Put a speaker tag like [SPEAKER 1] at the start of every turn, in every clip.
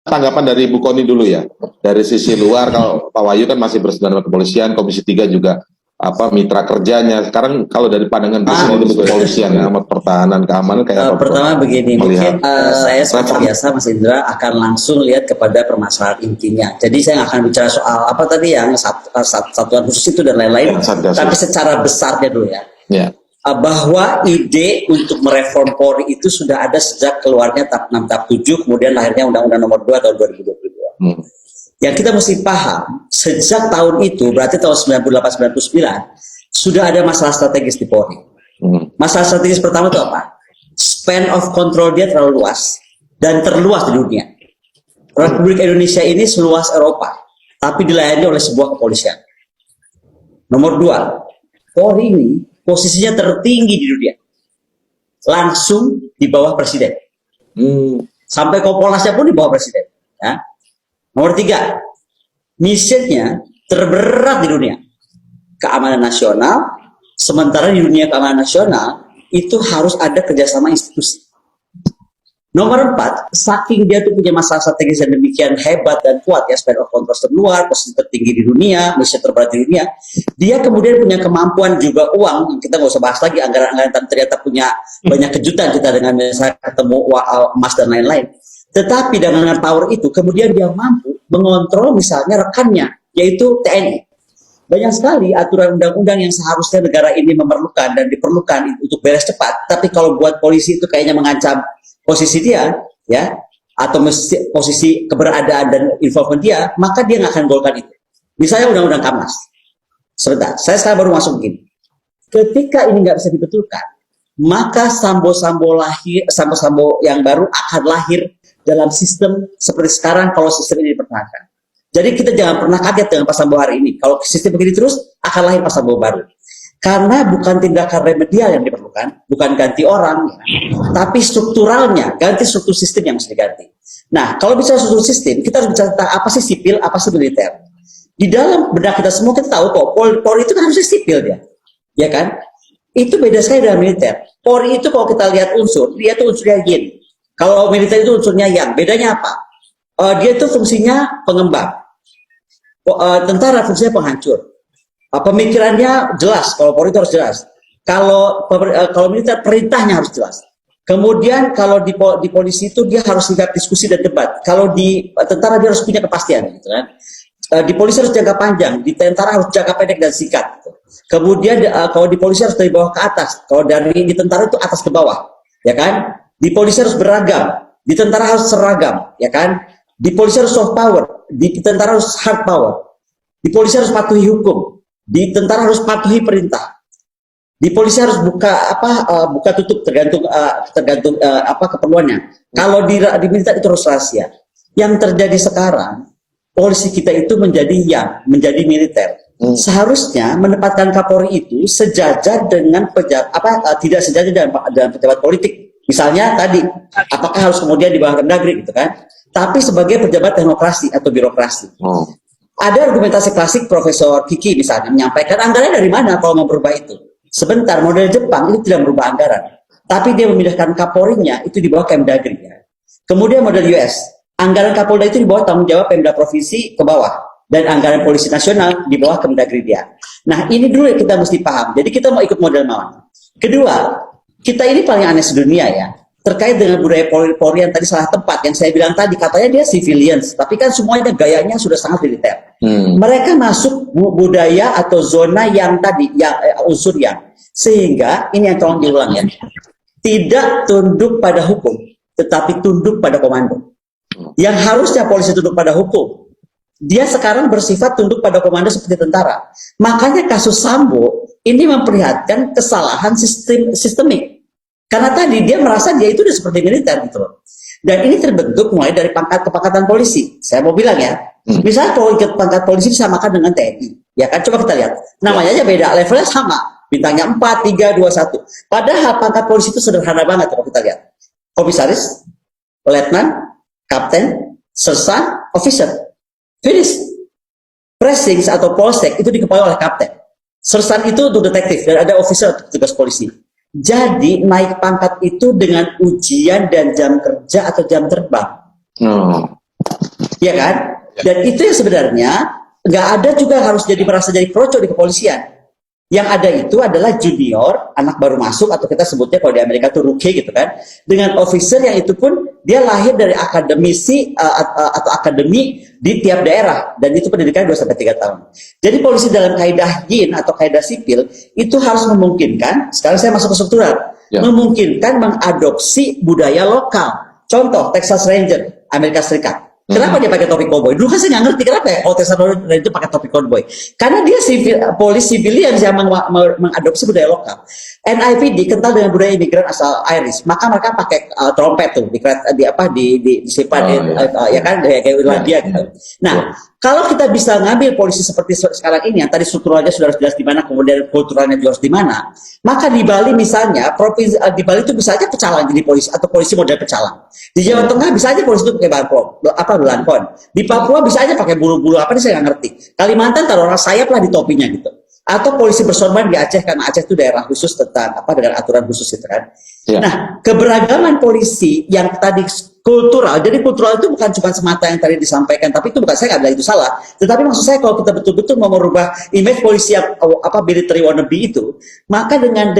[SPEAKER 1] tanggapan dari Bu Koni dulu ya. Dari sisi luar, kalau Pak Wahyu kan masih bersentuhan kepolisian, Komisi 3 juga mitra kerjanya. Sekarang kalau dari pandangan kepolisian, amat pertahanan, keamanan kayak apa?
[SPEAKER 2] Pertama begini, mungkin saya seperti biasa Mas Indra akan langsung lihat kepada permasalahan intinya. Jadi saya nggak akan bicara soal apa tadi yang satuan khusus itu dan lain-lain, tapi secara besarnya dulu ya. Bahwa ide untuk mereform Polri itu sudah ada sejak keluarnya TAP 6 TAP 7, kemudian lahirnya Undang-Undang Nomor 2 tahun 2022. Yang kita mesti paham, sejak tahun itu, berarti tahun 98-99, sudah ada masalah strategis di Polri. Masalah strategis pertama itu apa? Span of control dia terlalu luas, dan terluas di dunia. Republik Indonesia ini seluas Eropa, tapi dilayani oleh sebuah kepolisian. Nomor 2, Polri ini posisinya tertinggi di dunia, langsung di bawah presiden. Sampai Kompolnasnya pun di bawah presiden. Ya. Nomor 3, misinya terberat di dunia, keamanan nasional. Sementara di dunia keamanan nasional itu harus ada kerjasama institusi. Nomor 4, saking dia tuh punya masalah strategis yang demikian hebat dan kuat ya, span of control terluar, posisi tertinggi di dunia, misi terberat di dunia, dia kemudian punya kemampuan juga uang. Kita nggak usah bahas lagi anggaran-anggaran, ternyata punya banyak kejutan kita dengan misalnya ketemu emas dan lain-lain. Tetapi dengan power itu kemudian dia mampu mengontrol misalnya rekannya, yaitu TNI. Banyak sekali aturan undang-undang yang seharusnya negara ini memerlukan dan diperlukan untuk beres cepat. Tapi kalau buat polisi itu kayaknya mengancam posisi dia, ya, atau posisi keberadaan dan involvement dia, maka dia nggak akan golkan itu. Misalnya undang-undang Kamnas. Sebentar, saya sekarang baru masuk begini. Ketika ini nggak bisa dibetulkan, maka sambo-sambo yang baru akan lahir dalam sistem seperti sekarang kalau sistem ini dipertahankan. Jadi kita jangan pernah kaget dengan Pak Sambo hari ini. Kalau sistem begini terus, akan lahir Pak Sambo baru. Karena bukan tindakan remedial yang diperlukan, bukan ganti orang, ya, tapi strukturalnya, ganti struktur sistem yang mesti diganti. Nah, kalau bicara struktur sistem, kita harus bicara tentang apa sih sipil, apa sih militer. Di dalam benak kita semua kita tahu kok, Polri itu kan harusnya sipil dia, ya kan? Itu beda sekali dengan militer. Polri itu kalau kita lihat unsur, dia tuh unsurnya yin. Kalau militer itu unsurnya yang. Bedanya apa? Dia itu fungsinya pengembang. Tentara fungsinya penghancur. Pemikirannya jelas. Kalau Polri itu harus jelas. Kalau militer perintahnya harus jelas. Kemudian kalau di polisi itu dia harus lihat diskusi dan debat. Kalau di tentara dia harus punya kepastian, gitu kan? Di polisi harus jangka panjang. Di tentara harus jangka pendek dan singkat. Gitu. Kemudian kalau di polisi harus dari bawah ke atas. Kalau di tentara itu atas ke bawah, ya kan? Di polisi harus beragam, di tentara harus seragam, ya kan? Di polisi harus soft power, di tentara harus hard power. Di polisi harus patuhi hukum, di tentara harus patuhi perintah. Di polisi harus buka tutup tergantung keperluannya. Kalau di militer itu harus rahasia. Yang terjadi sekarang, polisi kita itu menjadi militer. Seharusnya menempatkan Kapolri itu sejajar dengan tidak sejajar dengan pejabat politik. Misalnya tadi, apakah harus kemudian di bawah Kemdagri gitu kan? Tapi sebagai pejabat teknokrasi atau birokrasi. Ada argumentasi klasik Profesor Kiki misalnya menyampaikan anggaran dari mana kalau mau berubah itu. Sebentar, model Jepang itu tidak merubah anggaran. Tapi dia memindahkan Kapolri-nya itu di bawah Kemdagri. Ya. Kemudian model US, anggaran Kapolda itu di bawah tanggung jawab Pemda Provinsi ke bawah. Dan anggaran Polisi Nasional di bawah Kemdagri dia. Nah ini dulu yang kita mesti paham. Jadi kita mau ikut model mana. Kedua, kita ini paling aneh sedunia ya, terkait dengan budaya Polri yang tadi salah tempat, yang saya bilang tadi, katanya dia civilians, tapi kan semuanya gayanya sudah sangat militer. Mereka masuk budaya atau zona yang tadi, unsur yang, sehingga, ini yang tolong diulang ya, tidak tunduk pada hukum, tetapi tunduk pada komando. Yang harusnya polisi tunduk pada hukum, dia sekarang bersifat tunduk pada komando seperti tentara. Makanya kasus Sambo ini memperlihatkan kesalahan sistemik. Karena tadi dia merasa dia itu udah seperti militer gitu loh. Dan ini terbentuk mulai dari kepangkatan polisi. Saya mau bilang ya, misalnya kalau ikut pangkat polisi disamakan dengan TNI. Ya kan, coba kita lihat. Namanya aja beda, levelnya sama. Bintangnya 4, 3, 2, 1. Padahal pangkat polisi itu sederhana banget kalau kita lihat. Komisaris, letnan, kapten, sersan, officer. Finish. Presings atau polsek itu dikepalai oleh kapten. Sersan itu untuk detektif dan ada officer untuk tugas polisi. Jadi naik pangkat itu dengan ujian dan jam kerja atau jam terbang. ya kan? Dan itu yang sebenarnya nggak ada juga harus merasa jadi kroco di kepolisian. Yang ada itu adalah junior, anak baru masuk, atau kita sebutnya kalau di Amerika itu rookie gitu kan, dengan officer yang itu pun dia lahir dari akademisi atau akademi di tiap daerah, dan itu pendidikan 2-3 tahun. Jadi polisi dalam kaidah yin atau kaidah sipil itu harus memungkinkan, sekarang saya masuk ke struktural, memungkinkan mengadopsi budaya lokal. Contoh, Texas Ranger, Amerika Serikat. Kenapa dia pakai topi cowboy? Dulu kan saya nggak ngerti kenapa ya kalau Texas Ranger pakai topi cowboy. Karena dia polisi civilian yang mengadopsi budaya lokal. NIPD kental dengan budaya imigran asal Irish, maka mereka pakai trompet tuh disimpan ya kan kayak Irlandia gitu. Nah, kalau kita bisa ngambil polisi seperti sekarang ini yang tadi strukturalnya sudah jelas di mana, kemudian kulturalnya juga harus di mana, maka di Bali misalnya di Bali itu bisa aja pecalang jadi polisi atau polisi model pecalang. Di Jawa Tengah bisa aja polisi itu pakai belangkon. Di Papua bisa aja pakai bulu-bulu apa nih saya nggak ngerti. Kalimantan taruh orang sayap lah di topinya gitu. Atau polisi bersorban di Aceh, karena Aceh itu daerah khusus tentang dengan aturan khusus itu kan. Ya. Nah, keberagaman polisi yang tadi kultural, jadi kultural itu bukan cuma semata yang tadi disampaikan, tapi itu bukan, saya nggak bilang itu salah. Tetapi maksud saya kalau kita betul-betul mau merubah image polisi yang military wannabe itu, maka dengan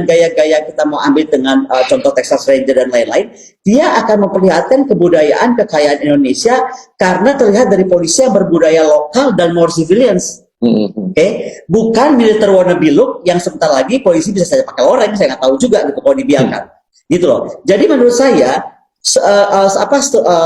[SPEAKER 2] gaya-gaya kita mau ambil dengan contoh Texas Ranger dan lain-lain, dia akan memperlihatkan kebudayaan kekayaan Indonesia karena terlihat dari polisi yang berbudaya lokal dan more civilians. Bukan militer wannabe look yang sebentar lagi polisi bisa saja pakai loreng, saya nggak tahu juga gitu kalau dibiarkan, gitu loh. Jadi menurut saya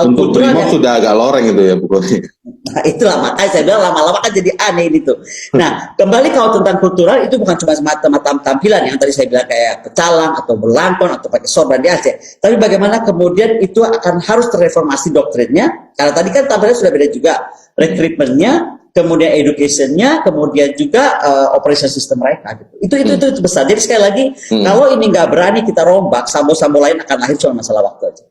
[SPEAKER 1] untuk Brimob sudah agak loreng itu ya Bu Kony.
[SPEAKER 2] Nah, itulah makanya saya bilang lama-lama kan jadi aneh itu. Nah, kembali kalau tentang kultural itu bukan cuma semata-mata tampilan yang tadi saya bilang kayak pecalang atau berlangkon atau pakai sorban di Aceh, tapi bagaimana kemudian itu akan harus terreformasi doktrinnya, karena tadi kan tampilannya sudah beda juga, rekrutmennya, kemudian educationnya, kemudian juga operation system mereka gitu. Itu besar. Jadi sekali lagi, kalau ini nggak berani kita rombak, sambo-sambo lain akan lahir cuma masalah waktu aja.